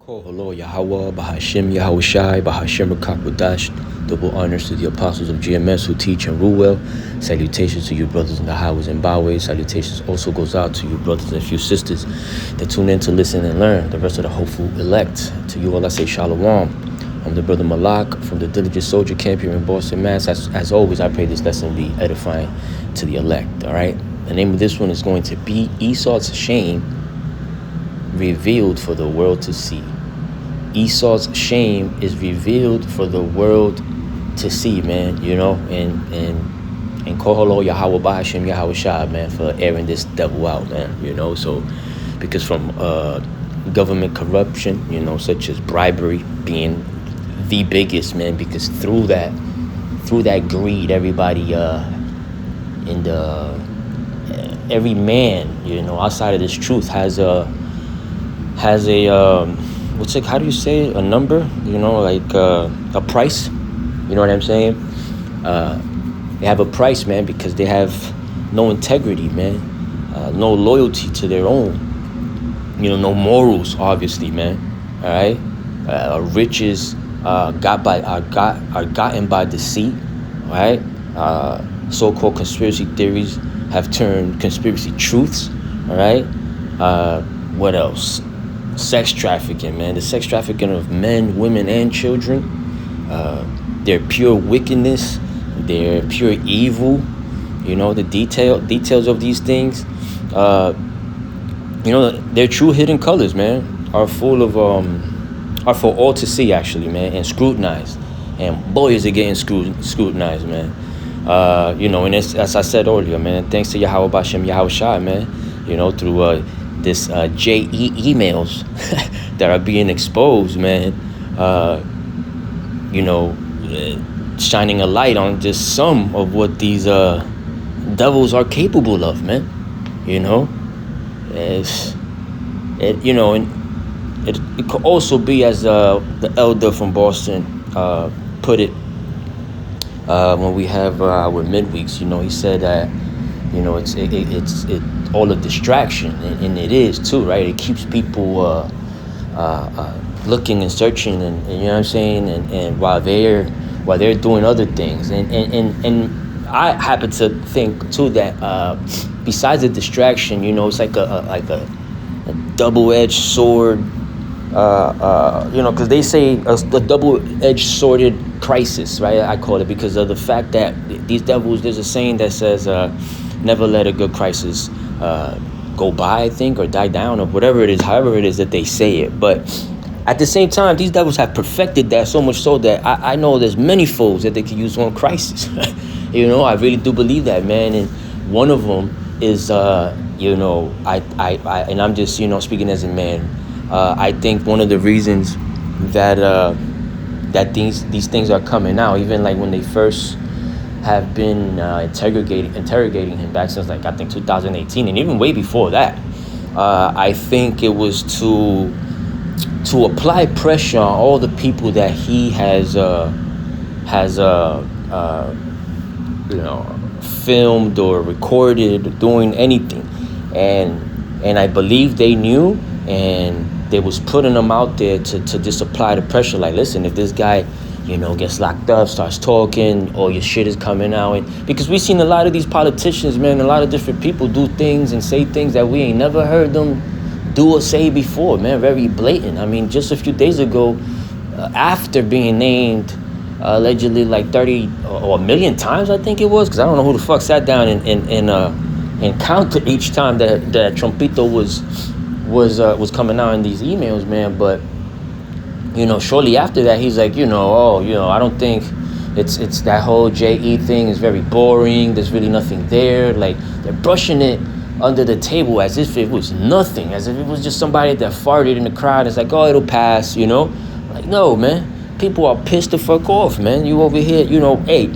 Call hello Yahweh, Bahashim Yahushai, Bahashim Rakakwadash. Double honors to the apostles of GMS who teach and rule well. Salutations to you brothers in the highways and byways. Salutations also goes out to you brothers and few sisters that tune in to listen and learn. The rest of the hopeful elect. To you all I say Shalom. I'm the brother Malak from the Diligent Soldier Camp here in Boston, Mass. As always, I pray this lesson be edifying to the elect. All right. The name of this one is going to be Esaus' shame revealed for the world to see. Esau's shame is revealed for the world to see, man, you know, and call hello Yahweh Bahashim Yahushai, man, for airing this devil out, man, you know. So because from government corruption, you know, such as bribery being the biggest, man, because through that greed, everybody every man, you know, outside of this truth has a what's it, how do you say it? A number, you know, like a price, you know what I'm saying? They have a price, man, because they have no integrity, man, no loyalty to their own, you know, no morals, obviously, man. All right, riches are gotten by deceit, right? So-called conspiracy theories have turned conspiracy truths. All right, what else? Sex trafficking, man. The sex trafficking of men, women, and children. Their pure wickedness, their pure evil. You know, the details of these things. You know, their true hidden colors, man, are full of are for all to see, actually, man, and scrutinized. And boy, is it getting scrutinized, man. You know, and as I said earlier, man, thanks to Yahweh Bashem Yahushai, man, you know, through this JE emails that are being exposed, man, you know, shining a light on just some of what these devils are capable of, man. You know, you know, and it could also be, as the elder from Boston put it, when we have our midweeks, you know, he said that, you know, it's all a distraction, and it is too, right? It keeps people looking and searching, and you know what I'm saying, and while they're doing other things, and I happen to think too that besides the distraction, you know, it's like a double-edged sword, you know, because they say a double-edged sworded crisis, right? I call it, because of the fact that these devils, there's a saying that says, never let a good crisis go by, I think, or die down, or whatever it is, however it is that they say it. But at the same time, these devils have perfected that so much so that I know there's many foes that they can use on crisis. You know, I really do believe that, man. And one of them is, you know, I and I'm just, you know, speaking as a man, I think one of the reasons that that these things are coming out, even like when they first have been interrogating him back since, like, I think 2018, and even way before that, I think it was to apply pressure on all the people that he has you know, filmed or recorded or doing anything, and I believe they knew, and they was putting them out there to just apply the pressure. Like, listen, if this guy, you know, gets locked up, starts talking, all your shit is coming out. And because we've seen a lot of these politicians, man, a lot of different people do things and say things that we ain't never heard them do or say before, man. Very blatant. I mean, just a few days ago, after being named allegedly like 30 or a million times, I think it was, because I don't know who the fuck sat down and counted each time that Trumpito was coming out in these emails, man. But you know, shortly after that, he's like, you know, oh, you know, I don't think it's that whole JE thing is very boring. There's really nothing there. Like, they're brushing it under the table as if it was nothing, as if it was just somebody that farted in the crowd. It's like, oh, it'll pass, you know? Like, no, man. People are pissed the fuck off, man. You over here, you know, hey,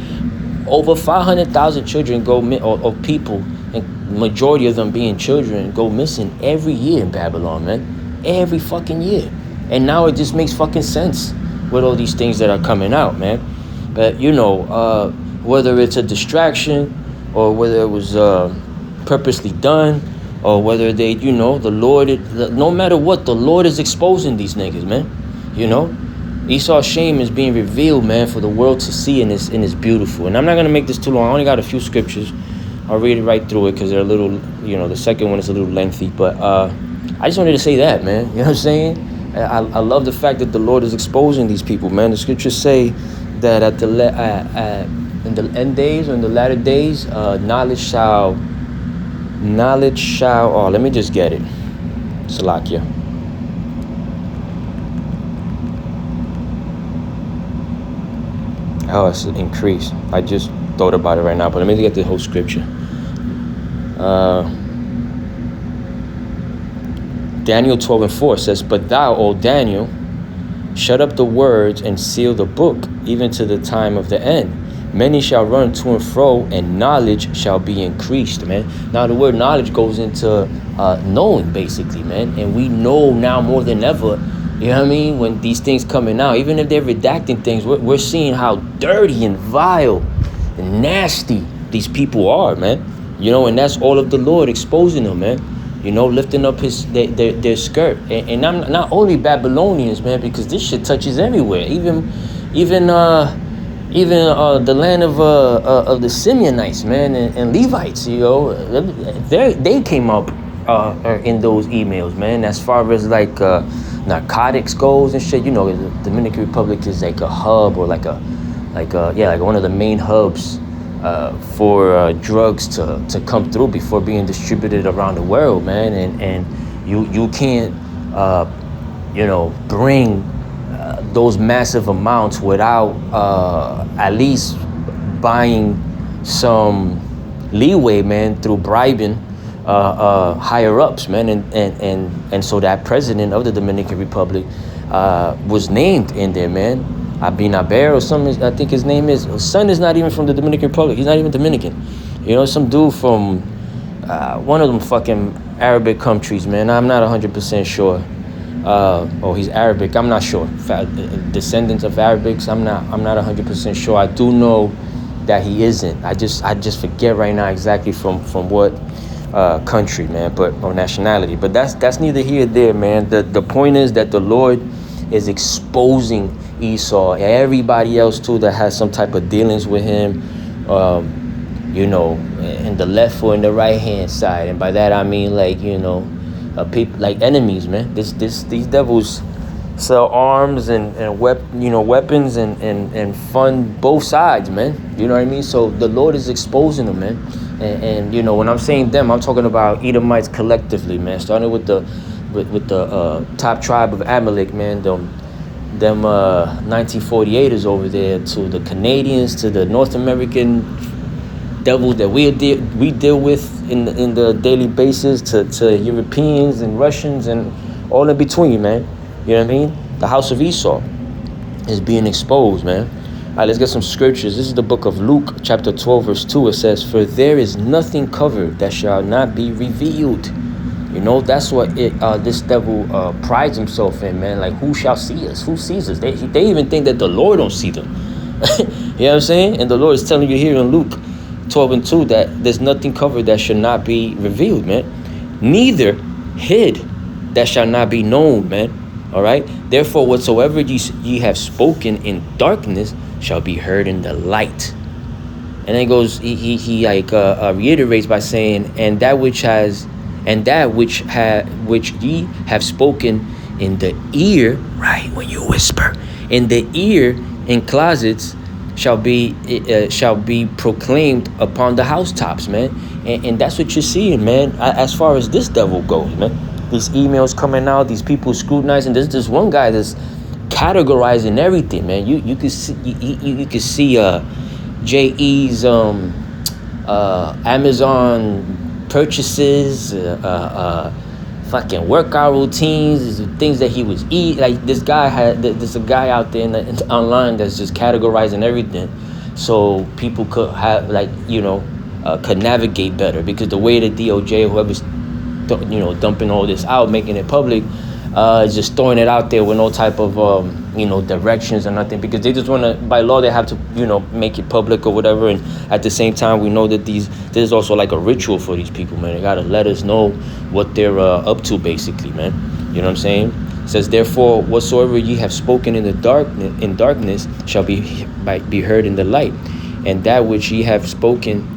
over 500,000 children or people, and majority of them being children, go missing every year in Babylon, man. Every fucking year. And now it just makes fucking sense with all these things that are coming out, man. But, you know, whether it's a distraction or whether it was purposely done, or whether they, the Lord, no matter what, the Lord is exposing these niggas, man. Esau's shame is being revealed, man, for the world to see, and it's beautiful. And I'm not gonna make this too long. I only got a few scriptures. I'll read it right through it because they're a little, the second one is a little lengthy. But I just wanted to say that, man. You know what I'm saying? I love the fact that the Lord is exposing these people, man. The scriptures say that in the end days or in the latter days, knowledge shall. Oh, let me just get it. Salakia. Oh, it's increased. I just thought about it right now, but let me get the whole scripture. Daniel 12:4 says, "But thou, O Daniel, shut up the words and seal the book, even to the time of the end. Many shall run to and fro, and knowledge shall be increased," man. Now, the word knowledge goes into knowing, basically, man. And we know now more than ever, you know what I mean, when these things coming out, even if they're redacting things, we're seeing how dirty and vile and nasty these people are, man. And that's all of the Lord exposing them, man. Lifting up their skirt. And I'm not only Babylonians, man, because this shit touches everywhere. Even the land of the Simeonites, man, and Levites, they came up in those emails, man. As far as like narcotics goes and shit, the Dominican Republic is like a hub, or like one of the main hubs for drugs to come through before being distributed around the world, man. And you can't bring those massive amounts without at least buying some leeway, man, through bribing higher ups, man. And so that president of the Dominican Republic was named in there, man. Abinaber or something, I think his name is. His son is not even from the Dominican Republic. He's not even Dominican. Some dude from one of them fucking Arabic countries, man. I'm not 100% sure. He's Arabic. I'm not sure. Descendants of Arabics. I'm not 100% sure. I do know that he isn't. I just forget right now exactly from what country, man, or nationality. But that's neither here nor there, man. The point is that the Lord is exposing Esau, everybody else too that has some type of dealings with him, in the left or in the right hand side. And by that I mean, like, people like enemies, man. These devils sell arms and weapons and fund both sides, man. You know what I mean? So the Lord is exposing them, man. And when I'm saying them, I'm talking about Edomites collectively, man. Starting with the top tribe of Amalek, man. Them 1948ers over there, to the Canadians, to the North American devils that we deal with in the daily basis, to Europeans and Russians and all in between, man. You know what I mean? The house of Esau is being exposed, man. All right, let's get some scriptures. This is the book of Luke, chapter 12, verse 2. It says, "For there is nothing covered that shall not be revealed." That's what this devil prides himself in, man. Like, who shall see us? Who sees us? They even think that the Lord don't see them. You know what I'm saying? And the Lord is telling you here in Luke 12:2 that there's nothing covered that should not be revealed, man. Neither hid that shall not be known, man. All right? Therefore, whatsoever ye have spoken in darkness shall be heard in the light. And then he goes, he reiterates by saying, and that which ye have spoken in the ear, right, when you whisper, in the ear, in closets, shall be proclaimed upon the housetops, man. And that's what you're seeing, man, as far as this devil goes, man. These emails coming out, these people scrutinizing. There's this one guy that's categorizing everything, man. You could see you could see J.E.'s Amazon purchases, fucking workout routines, things that he was eating. Like, there's a guy out there online that's just categorizing everything, so people could have, could navigate better, because the way the DOJ, whoever's dumping all this out, making it public, just throwing it out there with no type of directions or nothing, because they just want to, by law, they have to make it public or whatever. And at the same time, we know that there's also like a ritual for these people, man. They gotta let us know what they're up to, basically, man. You know what I'm saying? It says, therefore, whatsoever ye have spoken in darkness shall be heard in the light, and that which ye have spoken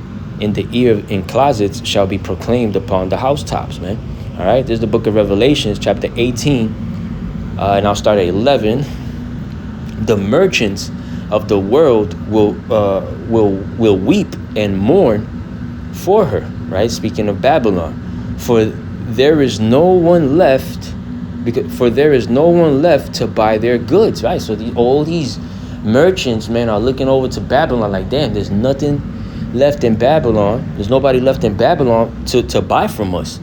in the ear in closets shall be proclaimed upon the housetops, man. All right, this is the book of Revelations, chapter 18, and I'll start at 11. The merchants of the world will weep and mourn for her, right? Speaking of Babylon, for there is no one left to buy their goods, right? So all these merchants, man, are looking over to Babylon like, damn, there's nothing left in Babylon. There's nobody left in Babylon to buy from us.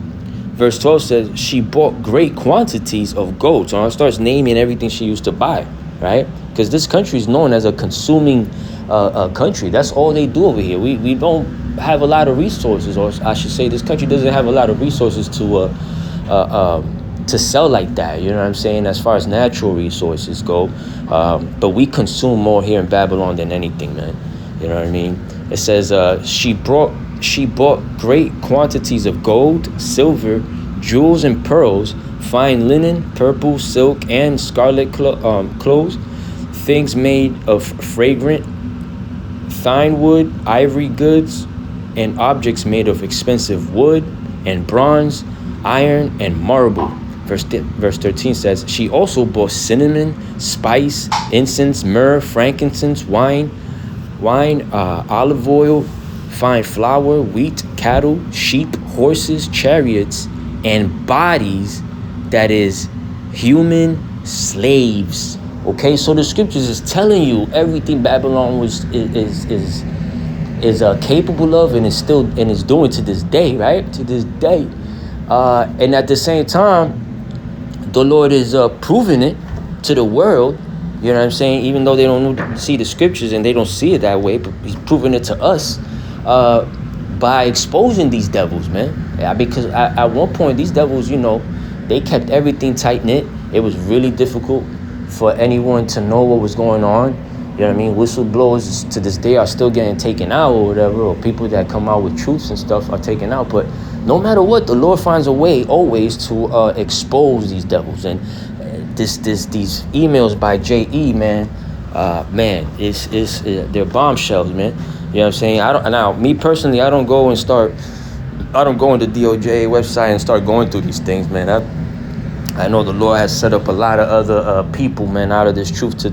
Verse 12 says, she bought great quantities of gold. So it starts naming everything she used to buy, right? Because this country is known as a consuming country. That's all they do over here. We don't have a lot of resources, or I should say this country doesn't have a lot of resources to sell like that. You know what I'm saying? As far as natural resources go. But we consume more here in Babylon than anything, man. You know what I mean? It says she bought great quantities of gold, silver, jewels and pearls, fine linen, purple, silk, and scarlet clothes, things made of fragrant fine wood, ivory goods, and objects made of expensive wood and bronze, iron, and marble. Verse 13 says, she also bought cinnamon, spice, incense, myrrh, frankincense, wine, olive oil, fine flour, wheat, cattle, sheep, horses, chariots, and bodies, that is, human slaves. Okay, so the scriptures is telling you everything Babylon is capable of, and is doing to this day, right? To this day, and at the same time, the Lord is proving it to the world. You know what I'm saying? Even though they don't see the scriptures and they don't see it that way, but He's proving it to us by exposing these devils, man. Yeah, because at one point, these devils, they kept everything tight-knit. It was really difficult for anyone to know what was going on. You know what I mean? Whistleblowers to this day are still getting taken out or whatever, or people that come out with truths and stuff are taken out. But no matter what, the Lord finds a way always to expose these devils. And these emails by J.E., man, they're bombshells, man. You know what I'm saying? Me personally, I don't go into DOJ website and start going through these things, man. I know the Lord has set up a lot of other people, man, out of this truth to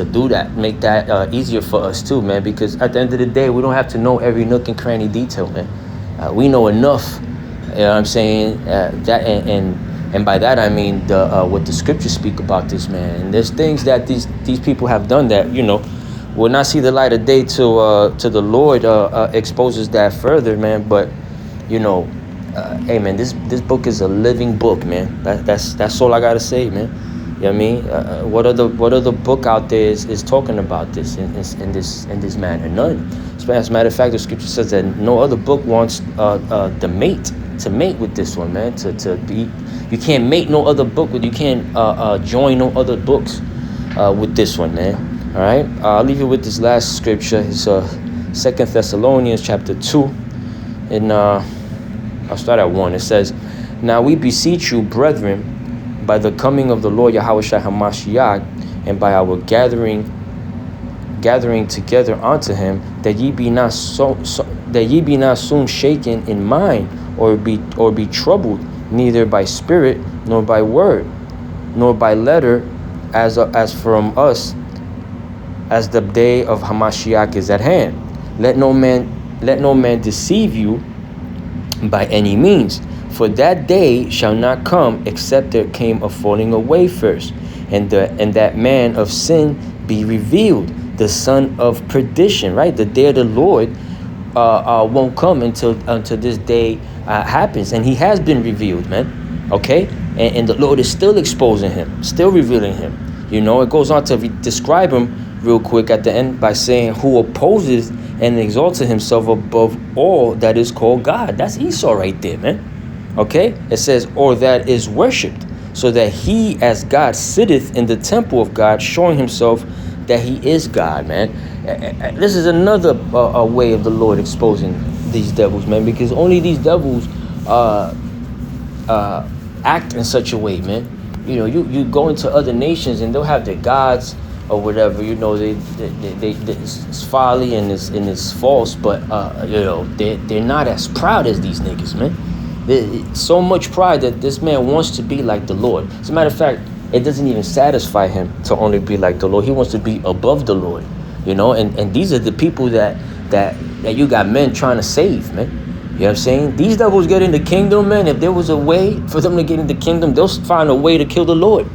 do that, make that easier for us too, man. Because at the end of the day, we don't have to know every nook and cranny detail, man. We know enough. You know what I'm saying? That and by that I mean what the scriptures speak about this, man. And there's things that these people have done that will not see the light of day till the Lord exposes that further, man. But hey, man, this book is a living book, man. That's all I gotta say, man. You know what I mean? What other book out there is talking about this in this manner? None. As a matter of fact, the scripture says that no other book wants to mate with this one, man. You can't make no other book with. You can't join no other books with this one, man. All right. I'll leave you with this last scripture. It's 2 Thessalonians chapter 2, and I'll start at 1. It says, now we beseech you, brethren, by the coming of the Lord Yahushua HaMashiach, and by our gathering together unto him, that ye be not soon shaken in mind, or be troubled, neither by spirit, nor by word, nor by letter, as from us, as the day of Hamashiach is at hand. Let no man deceive you by any means, for that day shall not come except there came a falling away first, and that man of sin be revealed, the son of perdition. Right, the day of the Lord won't come until this day happens, and he has been revealed, man. Okay, and the Lord is still exposing him, still revealing him. It goes on to describe him real quick at the end by saying, who opposes and exalted himself above all that is called God. That's Esau right there, man. Okay? It says, or that is worshipped. so that he as God sitteth in the temple of God, showing himself that he is God, man. This is another way of the Lord exposing these devils, man, because only these devils act in such a way, man. You know, you go into other nations and they'll have their gods or whatever. You know, they it's folly and it's false, but you know, they're not as proud as these niggas, man. So much pride that this man wants to be like the Lord. As a matter of fact, it doesn't even satisfy him to only be like the Lord. He wants to be above the Lord, you know. And these are the people that you got men trying to save, man. You know what I'm saying? These devils get in the kingdom, man. If there was a way for them to get in the kingdom, they'll find a way to kill the Lord.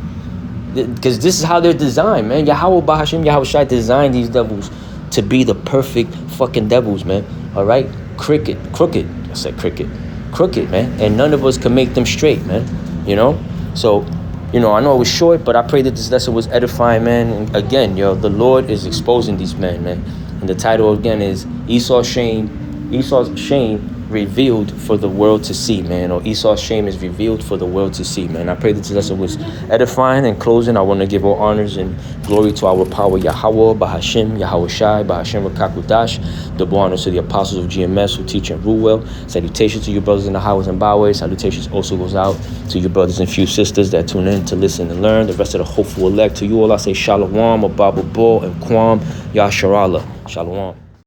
Because this is how they're designed, man. Yahweh Bahashim, Yahweh Shai designed these devils to be the perfect fucking devils, man. All right? Crooked. I said crooked, man. And none of us can make them straight, man. You know? So, you know, I know it was short, but I pray that this lesson was edifying, man. And again, the Lord is exposing these men, man. And the title again is Esau's shame revealed for the world to see, man. Or Esau's shame is revealed for the world to see, man. I pray that this lesson was edifying. In closing, I want to give all honors and glory to our power, Yahweh, Bahashim, Yahweh Shai, Bahashim Rakakudash. Double honors to the apostles of GMS who teach and rule well. Salutations to you brothers in the highways and byways. Salutations also goes out to you brothers and few sisters that tune in to listen and learn. The rest of the hopeful elect. To you all, I say Shalom, Ababa Bo, and Kwam, Yasharallah. Shalom.